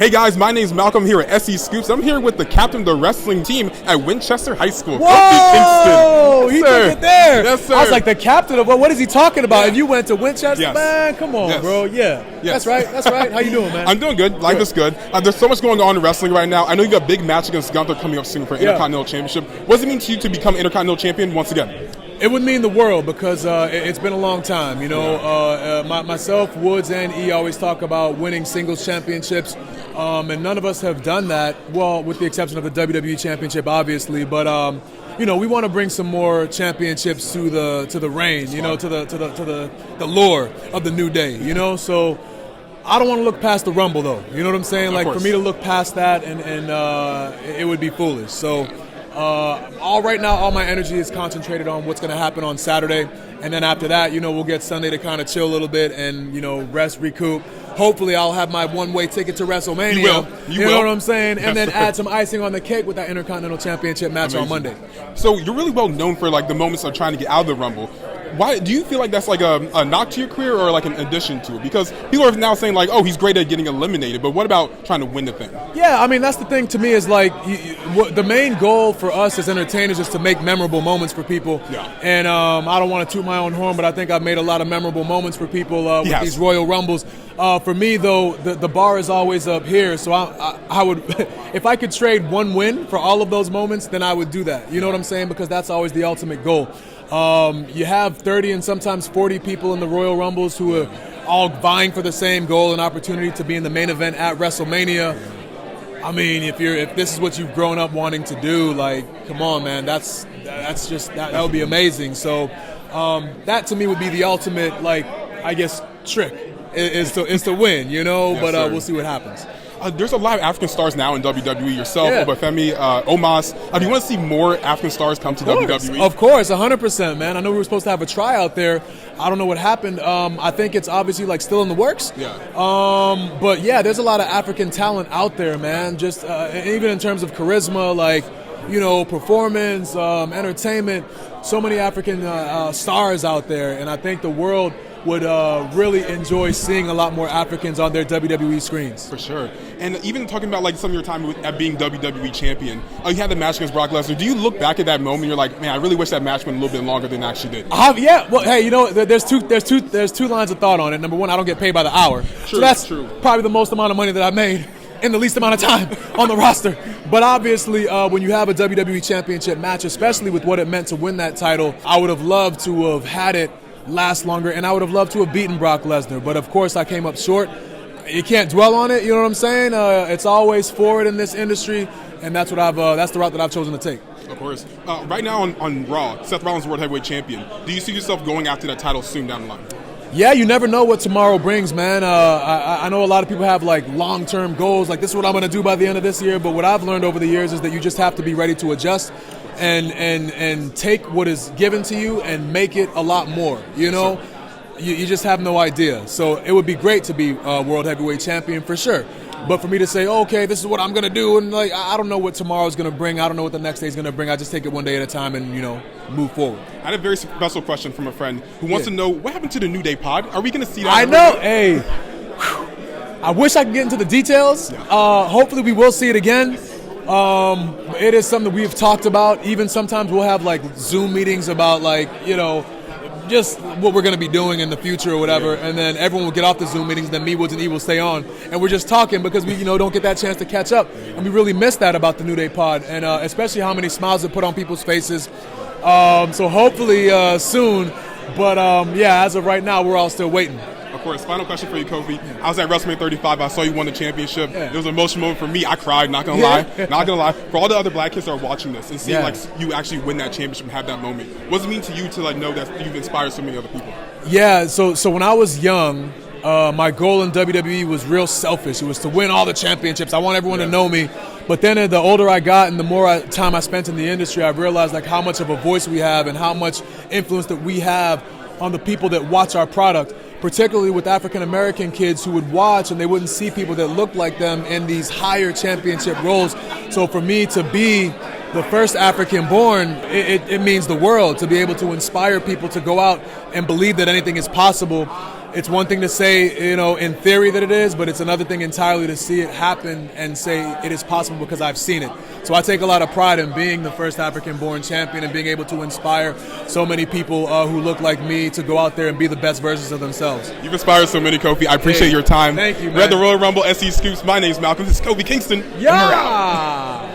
Hey guys, my name is Malcolm here at SE Scoops. I'm here with the captain of the wrestling team at Winchester High School, Kofi Kingston. He took it there. Yes, sir. I was like, the captain of what is he talking about? And you went to Winchester? Yes. Man, come on, bro. Yeah. Yes. That's right. How you doing, man? I'm doing good. Life is good. There's so much going on in wrestling right now. I know you got a big match against Gunther coming up soon for Intercontinental Championship. What does it mean to you to become Intercontinental Champion once again? It would mean the world because it's been a long time. You know, myself, Woods, and E always talk about winning singles championships, and none of us have done that. Well, with the exception of the WWE Championship, obviously. But you know, we want to bring some more championships to the reign. You know, to the lore of the New Day. You know, so I don't want to look past the Rumble, though. You know what I'm saying? Like, for me to look past that, and it would be foolish. So. Right now, all my energy is concentrated on what's going to happen on Saturday, and then after that, you know, we'll get Sunday to kind of chill a little bit and, you know, rest, recoup. Hopefully, I'll have my one-way ticket to WrestleMania. You will. You know what I'm saying? And then add some icing on the cake with that Intercontinental Championship match on Monday. So you're really well known for like the moments of trying to get out of the Rumble. Why do you feel like that's like a knock to your career or like an addition to it? Because people are now saying like, oh, he's great at getting eliminated, but what about trying to win the thing? Yeah, I mean, that's the thing to me is like the main goal for us as entertainers is to make memorable moments for people. Yeah. And I don't want to toot my own horn, but I think I've made a lot of memorable moments for people with these Royal Rumbles. For me, though, the bar is always up here, so I would, if I could trade one win for all of those moments, then I would do that. You know what I'm saying? Because that's always the ultimate goal. You have 30 and sometimes 40 people in the Royal Rumbles who are all vying for the same goal and opportunity to be in the main event at WrestleMania. I mean, if this is what you've grown up wanting to do, like, come on, man, that would be amazing. So that to me would be the ultimate, like, I guess, trick is to win, you know. Yes, but we'll see what happens. There's a lot of African stars now in WWE. Yourself, Obafemi, Omos. Do you want to see more African stars come to WWE? Of course, 100%, man. I know we were supposed to have a tryout there. I don't know what happened. I think it's obviously like still in the works. Yeah. But yeah, there's a lot of African talent out there, man. Just even in terms of charisma, like, you know, performance, entertainment. So many African stars out there, and I think the world would really enjoy seeing a lot more Africans on their WWE screens. For sure. And even talking about like some of your time at being WWE champion, you had the match against Brock Lesnar. Do you look back at that moment and you're like, man, I really wish that match went a little bit longer than it actually did? Yeah. Well, hey, you know, there's two lines of thought on it. Number one, I don't get paid by the hour. True, so that's true. Probably the most amount of money that I've made in the least amount of time on the roster. But obviously, when you have a WWE Championship match, especially with what it meant to win that title, I would have loved to have had it last longer, and I would have loved to have beaten Brock Lesnar. But of course, I came up short. You can't dwell on it, you know what I'm saying? It's always forward in this industry, and that's the route that I've chosen to take. Of course. Right now on Raw, Seth Rollins World Heavyweight Champion. Do you see yourself going after that title soon down the line? Yeah, you never know what tomorrow brings, man. I know a lot of people have like long-term goals, like this is what I'm going to do by the end of this year. But what I've learned over the years is that you just have to be ready to adjust and take what is given to you and make it a lot more. You know, you just have no idea. So it would be great to be World Heavyweight Champion for sure. But for me to say, okay, this is what I'm going to do, and like I don't know what tomorrow's going to bring. I don't know what the next day is going to bring. I just take it one day at a time and, you know, move forward. I had a very special question from a friend who wants to know what happened to the New Day pod. Are we going to see that? I know. Hey, I wish I could get into the details. Hopefully we will see it again. It is something we've talked about. Even sometimes we'll have like Zoom meetings about like, you know, just what we're going to be doing in the future or whatever, and then everyone will get off the Zoom meetings, and then me, Woods, and E will stay on, and we're just talking because we, you know, don't get that chance to catch up, and we really miss that about the New Day pod, and especially how many smiles it put on people's faces. So hopefully soon, but yeah, as of right now, we're all still waiting. Of course. Final question for you, Kofi. I was at WrestleMania 35. I saw you won the championship. It was an emotional moment for me. I cried, not gonna lie. Not gonna lie. For all the other black kids that are watching this and seeing like you actually win that championship and have that moment, what does it mean to you to like know that you've inspired so many other people? Yeah, so when I was young, my goal in WWE was real selfish. It was to win all the championships. I want everyone to know me. But then the older I got and the more time I spent in the industry, I realized like how much of a voice we have and how much influence that we have on the people that watch our product, particularly with African-American kids who would watch and they wouldn't see people that looked like them in these higher championship roles. So for me to be the first African-born, it means the world to be able to inspire people to go out and believe that anything is possible. it's one thing to say, in theory that it is, but it's another thing entirely to see it happen and say it is possible because I've seen it. So I take a lot of pride in being the first African-born champion and being able to inspire so many people who look like me to go out there and be the best versions of themselves. You've inspired so many, Kofi. I appreciate your time. Thank you, man. We're at the Royal Rumble SE Scoops. My name's Malcolm. This is Kofi Kingston. Yeah.